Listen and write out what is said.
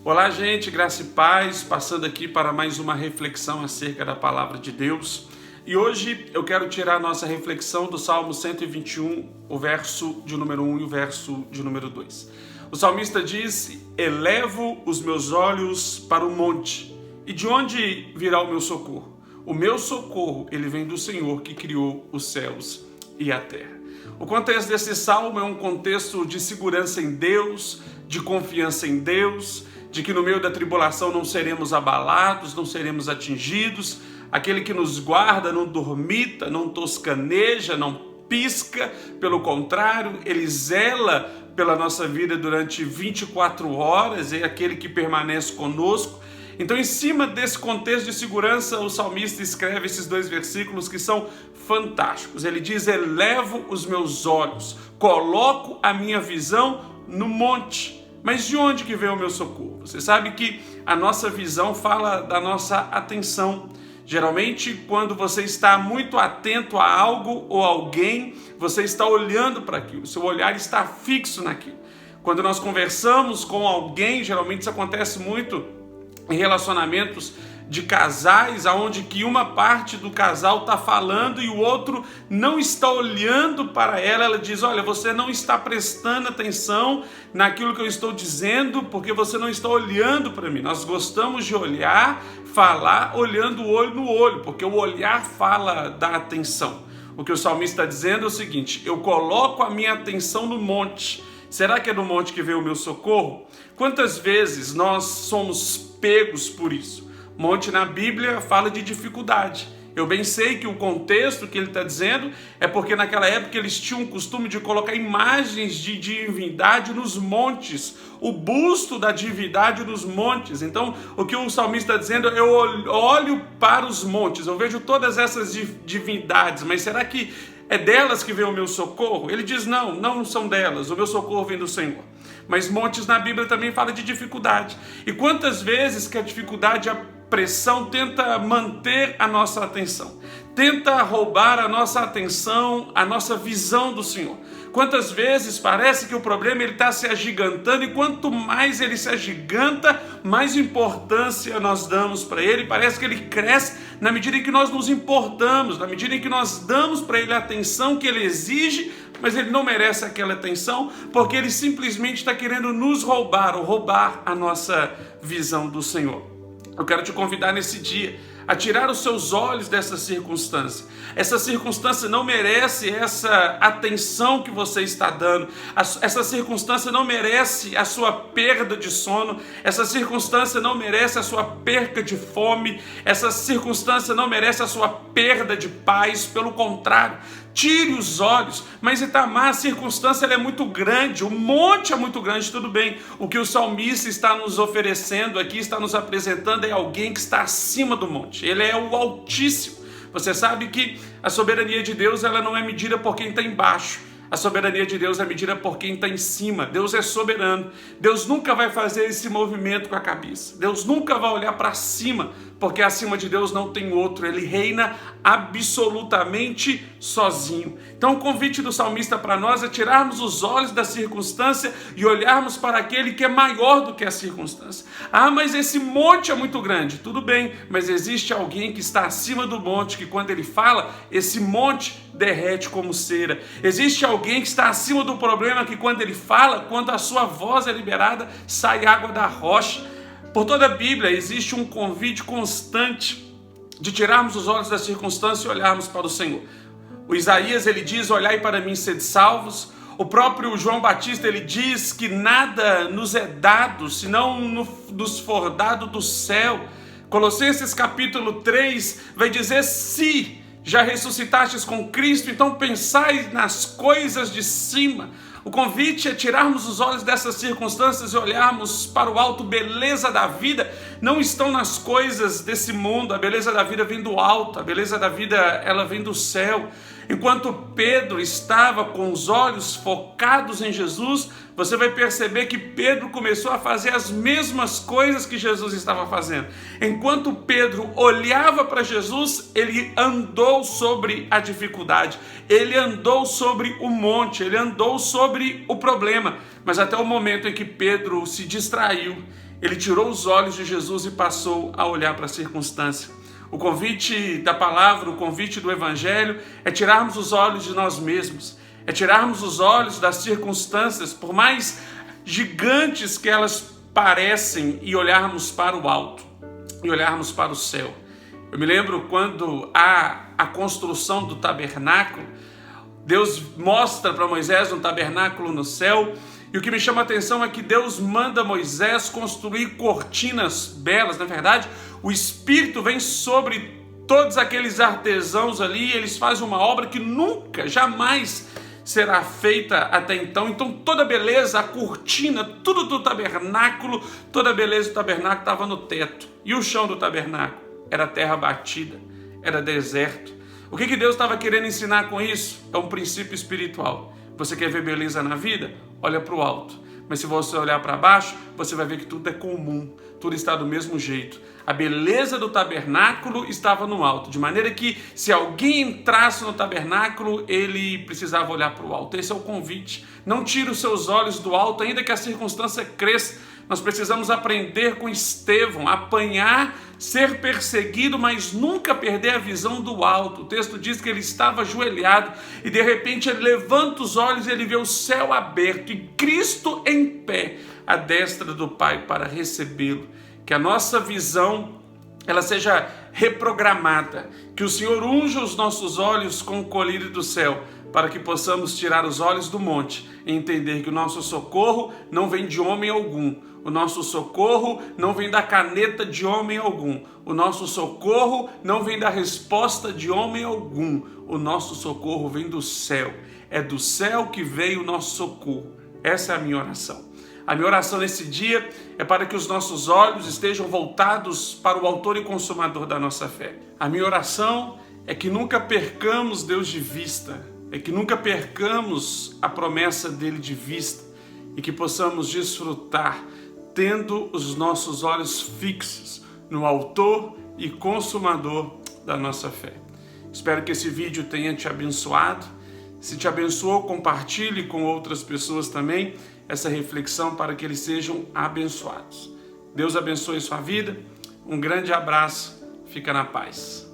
Olá, gente, graça e paz, passando aqui para mais uma reflexão acerca da palavra de Deus. E hoje eu quero tirar a nossa reflexão do Salmo 121, o verso de número 1 e o verso de número 2. O salmista diz: elevo os meus olhos para o monte, e de onde virá o meu socorro? O meu socorro, ele vem do Senhor que criou os céus e a terra. O contexto desse salmo é um contexto de segurança em Deus, de confiança em Deus, de que no meio da tribulação não seremos abalados, não seremos atingidos. Aquele que nos guarda não dormita, não toscaneja, não pisca. Pelo contrário, ele zela pela nossa vida durante 24 horas, é aquele que permanece conosco. Então, em cima desse contexto de segurança, o salmista escreve esses dois versículos que são fantásticos. Ele diz: elevo os meus olhos, coloco a minha visão no monte. Mas de onde que vem o meu socorro? Você sabe que a nossa visão fala da nossa atenção. Geralmente, quando você está muito atento a algo ou alguém, você está olhando para aquilo, seu olhar está fixo naquilo. Quando nós conversamos com alguém, geralmente isso acontece muito em relacionamentos de casais, aonde que uma parte do casal está falando e o outro não está olhando para ela. Ela diz: olha, você não está prestando atenção naquilo que eu estou dizendo, porque você não está olhando para mim. Nós gostamos de olhar, falar, olhando o olho no olho, porque o olhar fala da atenção. O que o salmista está dizendo é o seguinte: eu coloco a minha atenção no monte. Será que é no monte que vem o meu socorro? Quantas vezes nós somos pegos por isso? Monte na Bíblia fala de dificuldade. Eu bem sei que o contexto que ele está dizendo é porque naquela época eles tinham o costume de colocar imagens de divindade nos montes, o busto da divindade nos montes. Então, o que o salmista está dizendo: eu olho para os montes, eu vejo todas essas divindades, mas será que é delas que vem o meu socorro? Ele diz: não são delas, o meu socorro vem do Senhor. Mas montes na Bíblia também fala de dificuldade. E quantas vezes que a dificuldade, a pressão tenta manter a nossa atenção, tenta roubar a nossa atenção, a nossa visão do Senhor. Quantas vezes parece que o problema está se agigantando, e quanto mais ele se agiganta, mais importância nós damos para ele. Parece que ele cresce na medida em que nós nos importamos, na medida em que nós damos para ele a atenção que ele exige, mas ele não merece aquela atenção, porque ele simplesmente está querendo nos roubar, ou roubar a nossa visão do Senhor. Eu quero te convidar nesse dia a tirar os seus olhos dessa circunstância. Essa circunstância não merece essa atenção que você está dando. Essa circunstância não merece a sua perda de sono. Essa circunstância não merece a sua perca de fome. Essa circunstância não merece a sua perda de paz. Pelo contrário, tire os olhos. Mas Itamar, a circunstância ela é muito grande, o monte é muito grande, tudo bem. O que o salmista está nos oferecendo aqui, está nos apresentando, é alguém que está acima do monte. Ele é o Altíssimo. Você sabe que a soberania de Deus ela não é medida por quem está embaixo. A soberania de Deus é medida por quem está em cima. Deus é soberano. Deus nunca vai fazer esse movimento com a cabeça. Deus nunca vai olhar para cima, porque acima de Deus não tem outro. Ele reina absolutamente sozinho. Então o convite do salmista para nós é tirarmos os olhos da circunstância e olharmos para aquele que é maior do que a circunstância. Ah, mas esse monte é muito grande. Tudo bem, mas existe alguém que está acima do monte, que quando ele fala, esse monte derrete como cera. Existe alguém que está acima do problema, que quando ele fala, quando a sua voz é liberada, sai água da rocha. Por toda a Bíblia existe um convite constante de tirarmos os olhos da circunstância e olharmos para o Senhor. O Isaías ele diz: olhai para mim, sede salvos. O próprio João Batista ele diz que nada nos é dado, senão nos for dado do céu. Colossenses capítulo 3 vai dizer: se já ressuscitastes com Cristo, então pensai nas coisas de cima. O convite é tirarmos os olhos dessas circunstâncias e olharmos para o alto. Beleza da vida não estão nas coisas desse mundo. A beleza da vida vem do alto, a beleza da vida ela vem do céu. Enquanto Pedro estava com os olhos focados em Jesus, você vai perceber que Pedro começou a fazer as mesmas coisas que Jesus estava fazendo. Enquanto Pedro olhava para Jesus, ele andou sobre a dificuldade, ele andou sobre o monte, ele andou sobre o problema. Mas até o momento em que Pedro se distraiu, ele tirou os olhos de Jesus e passou a olhar para a circunstância. O convite da palavra, o convite do evangelho é tirarmos os olhos de nós mesmos, é tirarmos os olhos das circunstâncias, por mais gigantes que elas parecem, e olharmos para o alto, e olharmos para o céu. Eu me lembro quando há a construção do tabernáculo, Deus mostra para Moisés um tabernáculo no céu, e o que me chama a atenção é que Deus manda Moisés construir cortinas belas. Na verdade, o Espírito vem sobre todos aqueles artesãos ali, e eles fazem uma obra que nunca, jamais será feita até então. Então toda a beleza, a cortina, tudo do tabernáculo, toda a beleza do tabernáculo estava no teto. E o chão do tabernáculo era terra batida, era deserto. O que Deus estava querendo ensinar com isso? É um princípio espiritual. Você quer ver beleza na vida? Olha para o alto. Mas se você olhar para baixo, você vai ver que tudo é comum, tudo está do mesmo jeito. A beleza do tabernáculo estava no alto, de maneira que se alguém entrasse no tabernáculo, ele precisava olhar para o alto. Esse é o convite. Não tire os seus olhos do alto, ainda que a circunstância cresça. Nós precisamos aprender com Estevão, apanhar, ser perseguido, mas nunca perder a visão do alto. O texto diz que ele estava ajoelhado e de repente ele levanta os olhos e ele vê o céu aberto e Cristo em pé, à destra do Pai, para recebê-lo. Que a nossa visão ela seja reprogramada, que o Senhor unja os nossos olhos com o colírio do céu, para que possamos tirar os olhos do monte e entender que o nosso socorro não vem de homem algum, o nosso socorro não vem da caneta de homem algum, o nosso socorro não vem da resposta de homem algum, o nosso socorro vem do céu, é do céu que veio o nosso socorro. Essa é a minha oração. A minha oração nesse dia é para que os nossos olhos estejam voltados para o autor e consumador da nossa fé. A minha oração é que nunca percamos Deus de vista, é que nunca percamos a promessa dele de vista e que possamos desfrutar tendo os nossos olhos fixos no autor e consumador da nossa fé. Espero que esse vídeo tenha te abençoado. Se te abençoou, compartilhe com outras pessoas também essa reflexão para que eles sejam abençoados. Deus abençoe sua vida. Um grande abraço. Fica na paz.